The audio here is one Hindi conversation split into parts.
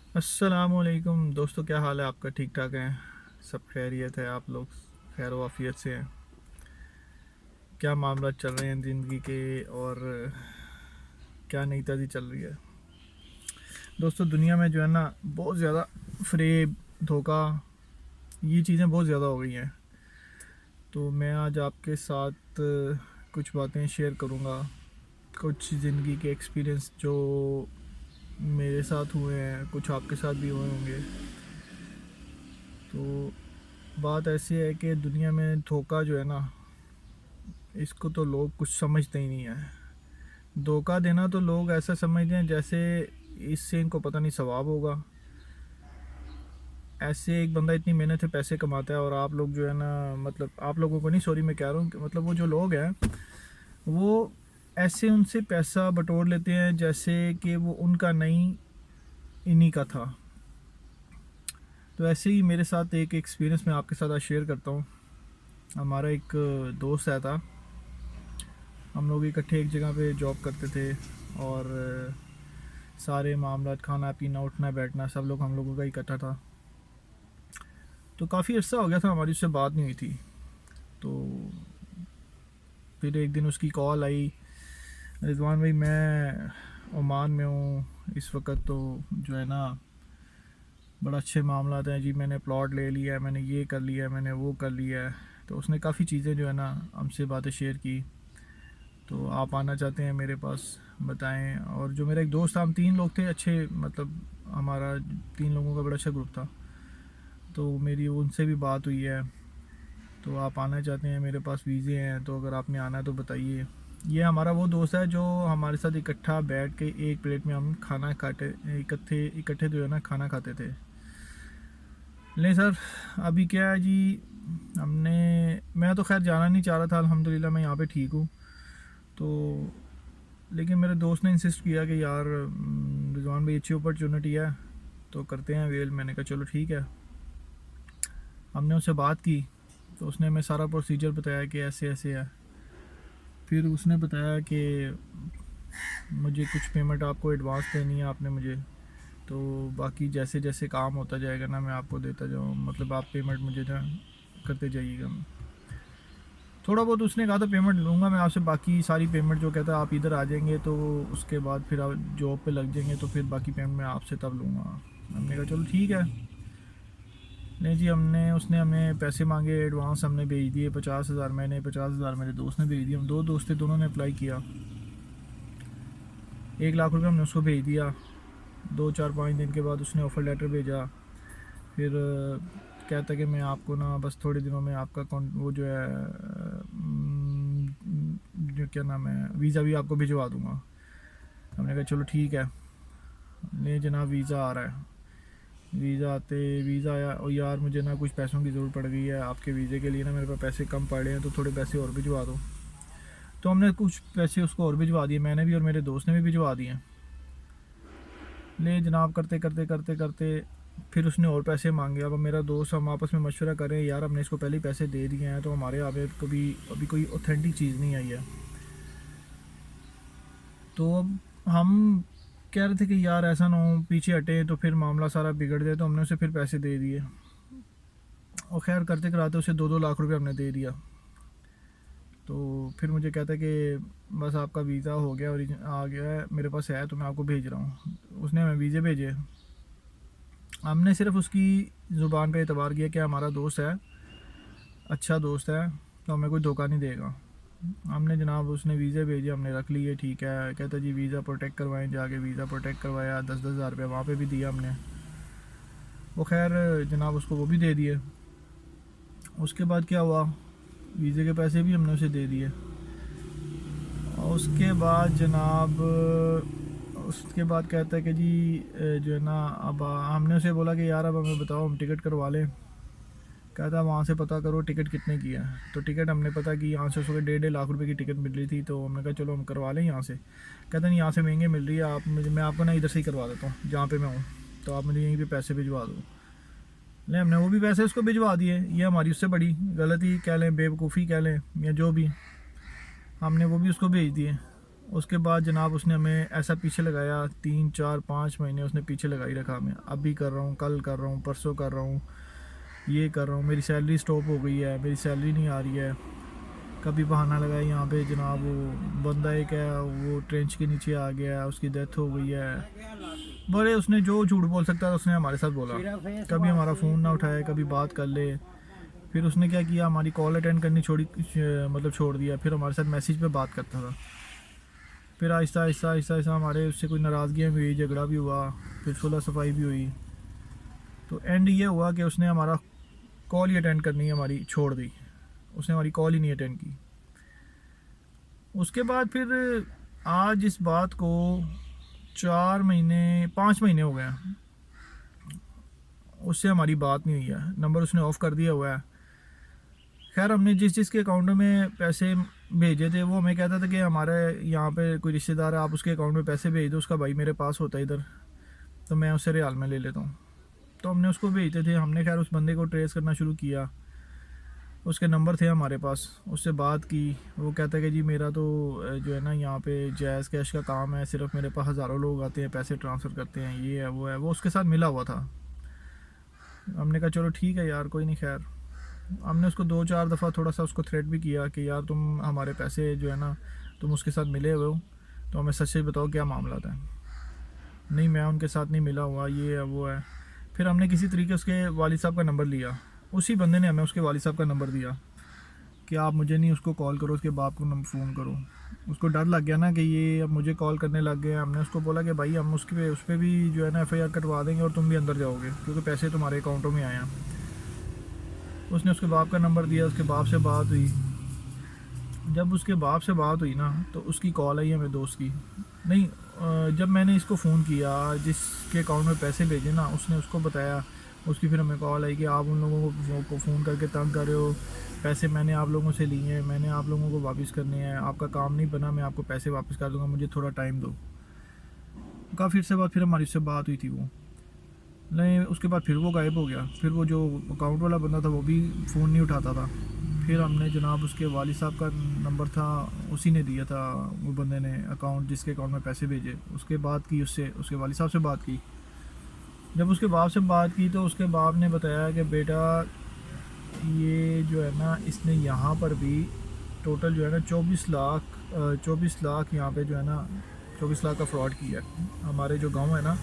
अस्सलामुअलैकुम दोस्तों, क्या हाल है आपका? ठीक ठाक है? सब खैरियत है? आप लोग खैर वाफियत से हैं? क्या मामला चल रहे हैं ज़िंदगी के? और क्या नई ताज़ी चल रही है दोस्तों? दुनिया में जो है ना, बहुत ज़्यादा फ़रेब, धोखा, ये चीज़ें बहुत ज़्यादा हो गई हैं। तो मैं आज आपके साथ कुछ बातें शेयर करूँगा, कुछ ज़िंदगी के एक्सपीरियंस जो मेरे साथ हुए हैं, कुछ आपके साथ भी हुए होंगे। तो बात ऐसी है कि दुनिया में धोखा जो है ना, इसको तो लोग कुछ समझते ही नहीं है। धोखा देना तो लोग ऐसा समझते हैं जैसे इससे इनको पता नहीं सवाब होगा। ऐसे एक बंदा इतनी मेहनत से पैसे कमाता है और आप लोग जो है ना, मतलब आप लोगों को नहीं, सॉरी मैं कह रहा हूँ, मतलब वो जो लोग हैं वो ऐसे उनसे पैसा बटोर लेते हैं जैसे कि वो उनका नहीं, इन्हीं का था। तो ऐसे ही मेरे साथ एक एक्सपीरियंस मैं आपके साथ आज शेयर करता हूँ। हमारा एक दोस्त है था, हम लोग इकट्ठे एक जगह पे जॉब करते थे और सारे मामला, खाना पीना उठना बैठना, सब लोग हम लोगों का इकट्ठा था। तो काफ़ी अर्सा हो गया था हमारी उससे बात नहीं हुई थी। तो फिर एक दिन उसकी कॉल आई, रिजवान भाई मैं ओमान में हूँ इस वक्त, तो जो है ना बड़ा अच्छे मामला हैं जी, मैंने प्लॉट ले लिया है, मैंने ये कर लिया है, मैंने वो कर लिया है। तो उसने काफ़ी चीज़ें जो है ना हमसे बातें शेयर की। तो आप आना चाहते हैं मेरे पास, बताएं। और जो मेरा एक दोस्त था, हम तीन लोग थे अच्छे, मतलब हमारा तीन लोगों का बड़ा अच्छा ग्रुप था। तो मेरी उनसे भी बात हुई है। तो आप आना चाहते हैं मेरे पास, वीज़े हैं, तो अगर आपने आना है तो बताइए। ये हमारा वो दोस्त है जो हमारे साथ इकट्ठा बैठ के एक प्लेट में हम खाना खाते, इकट्ठे इकट्ठे जो है ना खाना खाते थे। नहीं सर, अभी क्या है जी, हमने, मैं तो खैर जाना नहीं चाह रहा था, अल्हम्दुलिल्लाह मैं यहाँ पे ठीक हूँ। तो लेकिन मेरे दोस्त ने इंसिस्ट किया कि यार रिजवान भाई अच्छी अपॉर्चुनिटी है तो करते हैं वेल। मैंने कहा चलो ठीक है। हमने उससे बात की तो उसने हमें सारा प्रोसीजर बताया कि ऐसे ऐसे है। फिर उसने बताया कि मुझे कुछ पेमेंट आपको एडवांस देनी है आपने मुझे, तो बाकी जैसे जैसे काम होता जाएगा ना मैं आपको देता जाऊँ, मतलब आप पेमेंट मुझे ना करते जाइएगा। थोड़ा बहुत उसने कहा था पेमेंट लूँगा मैं आपसे, बाकी सारी पेमेंट जो कहता है आप इधर आ जाएंगे तो उसके बाद फिर आप जॉब पे लग जाएंगे तो फिर बाकी पेमेंट मैं आपसे तब लूँगा। हमने कहा चलो ठीक है। नहीं जी, हमने, उसने हमें पैसे मांगे एडवांस, हमने भेज दिए 50,000, मैंने 50,000 मेरे दोस्त ने भेज दिए। हम दो दोस्त थे, दोनों ने अप्लाई किया। 1 लाख रुपये हमने उसको भेज दिया। 2 4 5 दिन के बाद उसने ऑफ़र लेटर भेजा। फिर कहता कि मैं आपको ना बस थोड़े दिनों में आपका वो जो है जो क्या नाम है, वीज़ा भी आपको भिजवा दूंगा। हमने कहा चलो ठीक है। नहीं जनाब, वीज़ा आ रहा है। वीज़ा आते, वीज़ा आया और यार मुझे ना कुछ पैसों की ज़रूरत पड़ गई है आपके वीज़े के लिए ना, मेरे पास पैसे कम पड़े हैं तो थोड़े पैसे और भिजवा दो। तो हमने कुछ पैसे उसको और भिजवा दिए, मैंने भी और मेरे दोस्त ने भी भिजवा दिए। ले जनाब, करते करते करते करते फिर उसने और पैसे मांगे। अब मेरा दोस्त, हम आपस में मशवरा करें, यार हमने इसको पहले ही पैसे दे दिए हैं तो हमारे यहाँ पे कभी अभी कोई ऑथेंटिक चीज़ नहीं आई है। तो अब हम कह रहे थे कि यार ऐसा ना हो पीछे हटे तो फिर मामला सारा बिगड़ जाए, तो हमने उसे फिर पैसे दे दिए। और खैर करते कराते उसे 2 2 लाख रुपए हमने दे दिया। तो फिर मुझे कहता है कि बस आपका वीज़ा हो गया और आ गया है, मेरे पास है तो मैं आपको भेज रहा हूँ। उसने हमें वीज़े भेजे। हमने सिर्फ उसकी ज़ुबान पे एतबार किया कि हमारा दोस्त है, अच्छा दोस्त है, तो हमें कोई धोखा नहीं देगा। हमने जनाब, उसने वीज़े भेजे, हमने रख लिए, ठीक है। कहता जी वीज़ा प्रोटेक्ट करवाएं, जाके वीज़ा प्रोटेक्ट करवाया, 10 10 हज़ार रुपये वहाँ पे भी दिया हमने। वो खैर जनाब उसको वो भी दे दिए। उसके बाद क्या हुआ, वीज़े के पैसे भी हमने उसे दे दिए। और उसके बाद जनाब, उसके बाद कहता है कि जी जो है ना, अब हमने उसे बोला कि यार अब हमें बताओ, हम टिकट करवा लें। कहता वहाँ से पता करो टिकट कितने की है। तो टिकट हमने पता की, यहाँ से उसको 1.5 1.5 लाख रुपए की टिकट मिल रही थी। तो हमने कहा चलो हम करवा लें यहाँ से। कहता नहीं, यहाँ से महंगे मिल रही है, आप मुझे, मैं आपको ना इधर से ही करवा देता हूँ जहाँ पे मैं हूँ, तो आप मुझे यहीं पे पैसे भिजवा दो। नहीं, हमने वो भी पैसे उसको भिजवा दिए। ये हमारी उससे बड़ी गलती कह लें, बेवकूफ़ी कह लें, या जो भी, हमने वो भी उसको भेज दिए। उसके बाद जनाब उसने हमें ऐसा पीछे लगाया, 3 4 5 महीने उसने पीछे लगाई रखा हमें। अभी कर रहा हूँ, कल कर रहा हूँ, परसों कर रहा हूँ, ये कर रहा हूँ, मेरी सैलरी स्टॉप हो गई है, मेरी सैलरी नहीं आ रही है। कभी बहाना लगाया यहाँ पे जनाब वो बंदा एक है वो ट्रेंच के नीचे आ गया है, उसकी डेथ हो गई है। बड़े उसने जो झूठ बोल सकता था उसने हमारे साथ बोला। कभी हमारा फ़ोन ना उठाए, कभी बात कर ले। फिर उसने क्या किया, हमारी कॉल अटेंड करनी मतलब छोड़ दिया। फिर हमारे साथ मैसेज पे बात करता था। फिर आहिस्ता आहिस्ता आहिस्ता आहिस्ता हमारे उससे कोई नाराज़गियाँ भी हुई, झगड़ा भी हुआ, फिर सुलह सफाई भी हुई। तो एंड ये हुआ कि उसने हमारा कॉल ही अटेंड करनी हमारी छोड़ दी। उसने हमारी कॉल ही नहीं अटेंड की। उसके बाद फिर आज इस बात को 4 महीने 5 महीने हो गए हैं, उससे हमारी बात नहीं हुई है। नंबर उसने ऑफ़ कर दिया हुआ है। खैर हमने जिस के अकाउंट में पैसे भेजे थे वो हमें कहता था कि हमारे यहाँ पे कोई रिश्तेदार है, आप उसके अकाउंट में पैसे भेज दो, उसका भाई मेरे पास होता है इधर, तो मैं उससे रियाल में ले लेता हूँ। तो हमने उसको भेजते थे। हमने खैर उस बंदे को ट्रेस करना शुरू किया। उसके नंबर थे हमारे पास, उससे बात की। वो कहता है कि जी मेरा तो जो है ना यहाँ पे जैज़ कैश का काम है, सिर्फ मेरे पास हज़ारों लोग आते हैं, पैसे ट्रांसफ़र करते हैं, ये है वो है। वो उसके साथ मिला हुआ था। हमने कहा चलो ठीक है यार, कोई नहीं। खैर हमने उसको 2 4 दफ़ा थोड़ा सा उसको थ्रेट भी किया कि यार तुम हमारे पैसे जो है ना तुम उसके साथ मिले हुए हो, तो हमें सच सच बताओ क्या मामला था। नहीं मैं उनके साथ नहीं मिला हुआ, ये है वो है। फिर हमने किसी तरीके उसके वालिद साहब का नंबर लिया। उसी बंदे ने हमें उसके वालिद साहब का नंबर दिया कि आप मुझे नहीं उसको कॉल करो, उसके बाप को फ़ोन करो। उसको डर लग गया ना कि ये अब मुझे कॉल करने लग गए। हमने उसको बोला कि भाई हम उसके उस पर भी जो है ना FIR कटवा देंगे और तुम भी अंदर जाओगे, क्योंकि पैसे तुम्हारे अकाउंटों में आए हैं। उसने उसके बाप का नंबर दिया, उसके बाप से बात हुई। जब उसके बाप से बात हुई ना तो उसकी कॉल आई हमें दोस्त की। नहीं जब मैंने इसको फ़ोन किया जिसके अकाउंट में पैसे भेजे ना, उसने उसको बताया। उसकी फिर हमें कॉल आई कि आप उन लोगों को फ़ोन करके तंग कर रहे हो, पैसे मैंने आप लोगों से लिए हैं, मैंने आप लोगों को वापस करने हैं, आपका काम नहीं बना, मैं आपको पैसे वापस कर दूंगा, मुझे थोड़ा टाइम दो। काफ़ी से बाद फिर हमारी उससे बात हुई थी। वो नहीं उसके बाद फिर वो गायब हो गया। फिर वो जो अकाउंट वाला बंदा था वो भी फ़ोन नहीं उठाता था। फिर हमने जनाब उसके वालिद साहब का नंबर था, उसी ने दिया था वो बंदे ने, अकाउंट जिसके अकाउंट में पैसे भेजे। उसके बात की उससे, उसके वालिद साहब से बात की। जब उसके बाप से बात की तो उसके बाप ने बताया कि बेटा ये जो है ना इसने यहाँ पर भी टोटल जो है ना 24 लाख यहाँ पे जो है ना 24 लाख का फ्रॉड किया है। हमारे जो गांव है ना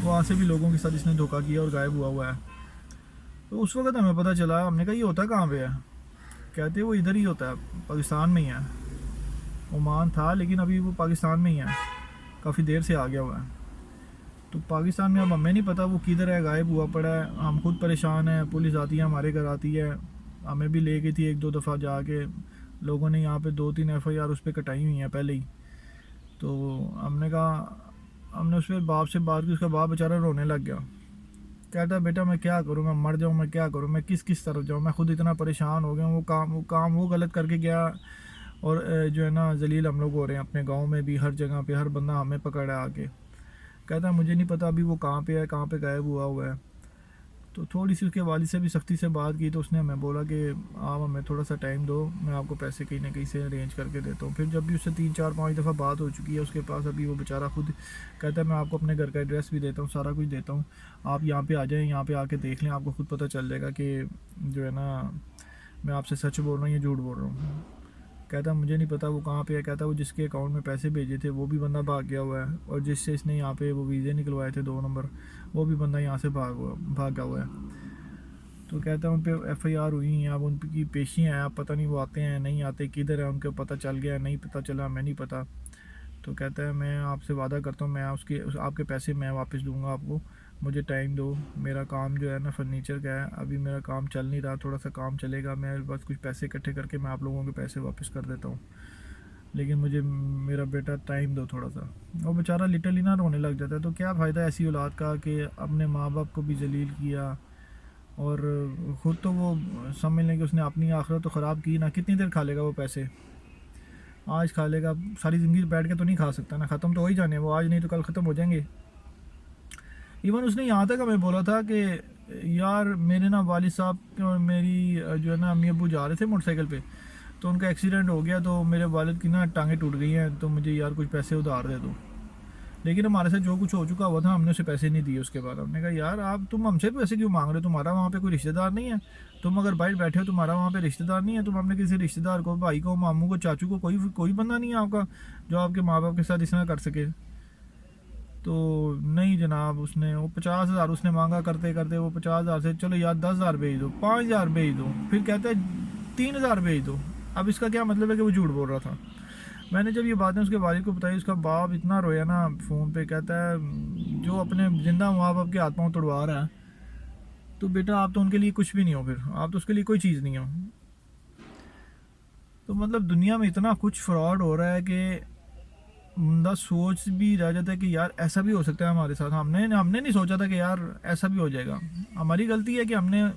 वहाँ से भी लोगों के साथ इसने धोखा किया और गायब हुआ है। तो उस वक्त हमें पता चला। हमने कहा ये होता कहाँ पे है? कहते वो इधर ही होता है, पाकिस्तान में ही है। ओमान था लेकिन अभी वो पाकिस्तान में ही है, काफ़ी देर से आ गया हुआ है। तो पाकिस्तान में अब हमें नहीं पता वो किधर है, गायब हुआ पड़ा है। हम खुद परेशान हैं। पुलिस आती है हमारे घर आती है, हमें भी ले गई थी 1 2 दफ़ा जाके। लोगों ने यहाँ पे 2 3 FIR उस पर कटाई हुई हैं पहले ही। तो हमने कहा, हमने उस पर बाप से बात की। उसका बाप बेचारा रोने लग गया। कहता बेटा मैं क्या करूँ, मैं मर जाऊँ, मैं क्या करूँ, मैं किस तरफ जाऊँ, मैं खुद इतना परेशान हो गया हूँ। वो गलत करके गया और जो है ना जलील हम लोग हो रहे हैं अपने गांव में भी, हर जगह पे हर बंदा हमें पकड़ा आके। कहता मुझे नहीं पता अभी वो कहाँ पे है, कहाँ पे गायब हुआ है। तो थोड़ी सी उसके वालिद से भी सख्ती से बात की तो उसने हमें बोला कि आप हमें थोड़ा सा टाइम दो, मैं आपको पैसे कहीं ना कहीं से अरेंज करके देता हूँ। फिर जब भी उससे 3 4 5 दफ़ा बात हो चुकी है उसके पास, अभी वो बेचारा खुद कहता है मैं आपको अपने घर का एड्रेस भी देता हूँ, सारा कुछ देता हूँ, आप यहाँ पे आ जाएँ, यहाँ पे आके देख लें, आपको खुद पता चल जाएगा कि जो है ना मैं आपसे सच बोल रहा हूँ या झूठ बोल रहा हूँ। कहता मुझे नहीं पता वो कहाँ पे है। कहता वो जिसके अकाउंट में पैसे भेजे थे वो भी बंदा भाग गया हुआ है, और जिससे इसने यहाँ पे वो वीज़े निकलवाए थे 2 नंबर, वो भी बंदा यहाँ से भागा हुआ है। तो कहता है उन पे FIR हुई हैं, अब उनकी पेशियाँ हैं, आप पता नहीं वो आते हैं नहीं आते, किधर है, उनको पता चल गया नहीं पता चला, मैं नहीं पता। तो कहता है मैं आपसे वादा करता हूँ मैं आपके पैसे मैं वापस दूंगा आपको, मुझे टाइम दो। मेरा काम जो है ना फर्नीचर का है, अभी मेरा काम चल नहीं रहा, थोड़ा सा काम चलेगा, मैं बस कुछ पैसे इकट्ठे करके मैं आप लोगों के पैसे वापस कर देता हूँ, लेकिन मुझे मेरा बेटा टाइम दो थोड़ा सा। और बेचारा लिटरली ना रोने लग जाता है। तो क्या फ़ायदा ऐसी औलाद का कि अपने माँ बाप को भी जलील किया और ख़ुद तो वो समझ लें कि उसने अपनी आखिरत तो ख़राब की ना। कितनी देर खा लेगा वो पैसे? आज खा लेगा, सारी ज़िंदगी बैठ के तो नहीं खा सकता ना, ख़त्म तो हो ही जाने, वो आज नहीं तो कल ख़त्म हो जाएंगे। इवन उसने यहाँ तक हमें बोला था कि यार मेरे ना वालिद साहब और मेरी जो है ना अम्मी अब्बू जा रहे थे मोटरसाइकिल पे, तो उनका एक्सीडेंट हो गया, तो मेरे वालिद की ना टांगें टूट गई हैं, तो मुझे यार कुछ पैसे उधार दे दो। लेकिन हमारे साथ जो कुछ हो चुका हुआ था, हमने उसे पैसे नहीं दिए। उसके बाद हमने कहा यार आप तुम हमसे पैसे क्यों मांग रहे हो, तुम्हारा वहाँ पे कोई रिश्तेदार नहीं है, तुम अगर बाहर बैठे हो तुम्हारा वहाँ पे रिश्तेदार नहीं है, तुम अपने किसी रिश्तेदार को, भाई को, मामू को, चाचू को, कोई कोई बंदा नहीं है आपका जो आपके माँ बाप के साथ इस तरह कर सके। तो नहीं जनाब, उसने वो 50,000 उसने मांगा, करते करते वो 50,000 से चलो यार 10,000 भेज दो, 5,000 भेज दो, फिर कहते हैं 3,000 भेज दो। अब इसका क्या मतलब है कि वो झूठ बोल रहा था। मैंने जब ये बातें उसके वालिद को बताई, उसका बाप इतना रोया ना फ़ोन पे, कहता है जो अपने जिंदा माँ बाप के हाथ पाँव तोड़वा रहा है, तो बेटा आप तो उनके लिए कुछ भी नहीं हो, फिर आप तो उसके लिए कोई चीज़ नहीं हो। तो मतलब दुनिया में इतना कुछ फ्रॉड हो रहा है कि बंदा सोच भी रह जाता है कि यार ऐसा भी हो सकता है हमारे साथ। हमने हमने नहीं सोचा था कि यार ऐसा भी हो जाएगा। हमारी गलती है कि हमने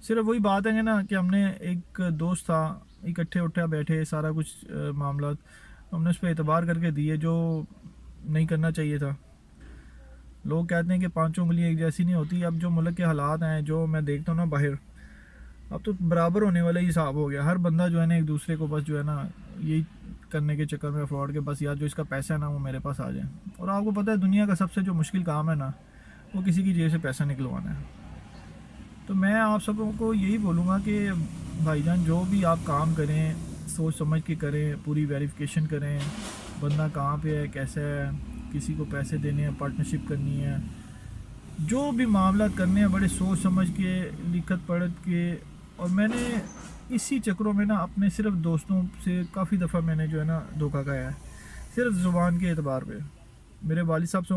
सिर्फ वही बात है ना कि हमने, एक दोस्त था, इकट्ठे उठे बैठे सारा कुछ मामला हमने उस पर एतबार करके दिए जो नहीं करना चाहिए था। लोग कहते हैं कि पांचों उंगलियां एक जैसी नहीं होती। अब जो मुल्क के हालात हैं, जो मैं देखता हूँ ना बाहर, अब तो बराबर होने वाला ही हिसाब हो गया। हर बंदा जो है ना एक दूसरे को बस जो है ना यही करने के चक्कर में फ्रॉड के, बस यार जो इसका पैसा है ना वो मेरे पास आ जाए। और आपको पता है दुनिया का सबसे जो मुश्किल काम है ना, वो किसी की जेब से पैसा निकलवाना है। तो मैं आप सबको को यही बोलूँगा कि भाईजान जो भी आप काम करें सोच समझ के करें, पूरी वेरिफिकेशन करें, बंदा कहाँ पे है, कैसा है, किसी को पैसे देने हैं, पार्टनरशिप करनी है, जो भी मामला करने हैं बड़े सोच समझ के, लिखत पढ़त के। और मैंने इसी चक्रों में ना अपने सिर्फ दोस्तों से काफ़ी दफ़ा मैंने जो है ना धोखा खाया है, सिर्फ ज़ुबान के एतबार पे। मेरे वालिद साहब से,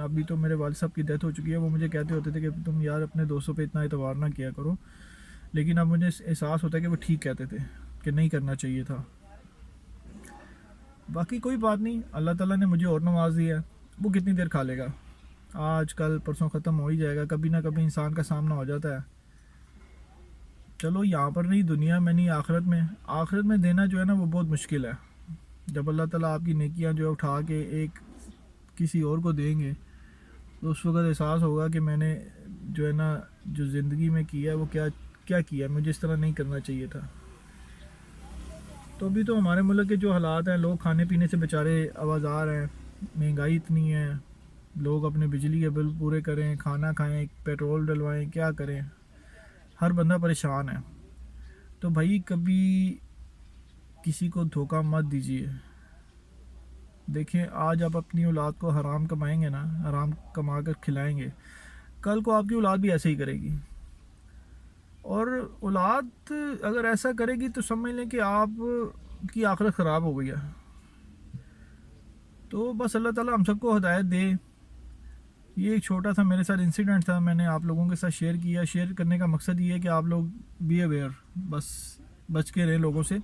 अभी तो मेरे वालिद साहब की डेथ हो चुकी है, वो मुझे कहते होते थे कि तुम यार अपने दोस्तों पे इतना एतबार ना किया करो। लेकिन अब मुझे एहसास होता है कि वो ठीक कहते थे कि नहीं करना चाहिए था। बाकी कोई बात नहीं, अल्लाह ताला ने मुझे और नवाज दिया है, वो कितनी देर खा लेगा, आज कल परसों ख़त्म हो ही जाएगा। कभी ना कभी इंसान का सामना हो जाता है। चलो यहाँ पर नहीं, दुनिया में नहीं, आखिरत में, आखिरत में देना जो है ना वो बहुत मुश्किल है। जब अल्लाह ताला आपकी नेकियां जो है उठा के एक किसी और को देंगे, तो उस वक्त एहसास होगा कि मैंने जो है ना जो ज़िंदगी में किया है वो क्या क्या किया, मुझे इस तरह नहीं करना चाहिए था। तो अभी तो हमारे मुल्क के जो हालात हैं, लोग खाने पीने से बेचारे आवाज़ार हैं, महंगाई इतनी है, लोग अपने बिजली के बिल पूरे करें, खाना खाएं, पेट्रोल डलवाएं, क्या करें, हर बंदा परेशान है। तो भाई कभी किसी को धोखा मत दीजिए। देखें, आज आप अपनी औलाद को हराम कमाएंगे ना, हराम कमा कर खिलाएंगे, कल को आपकी औलाद भी ऐसे ही करेगी। और औलाद अगर ऐसा करेगी तो समझ लें कि आप की आखिरत ख़राब हो गई है। तो बस अल्लाह ताला हम सबको हिदायत दे। ये एक छोटा सा मेरे साथ इंसिडेंट था, मैंने आप लोगों के साथ शेयर किया। शेयर करने का मकसद ये है कि आप लोग बी अवेयर, बस बच के रहें लोगों से,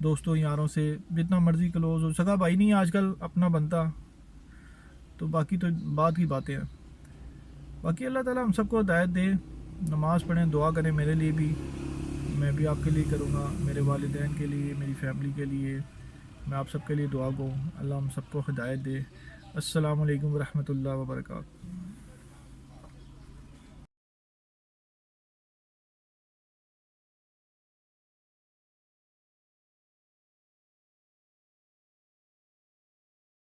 दोस्तों यारों से, जितना मर्ज़ी क्लोज हो। सगा भाई नहीं आजकल अपना बनता, तो बाकी तो बात की बातें हैं। बाकी अल्लाह ताला हम सबको हिदायत दे। नमाज़ पढ़ें, दुआ करें मेरे लिए भी, मैं भी आपके लिए करूँगा, मेरे वालिदैन के लिए, मेरी फैमिली के लिए, मैं आप सबके लिए दुआ गो। अल्लाह हम सबको हिदायत दे। अस्सलामु अलैकुम रहमतुल्लाहि व बरकातहू।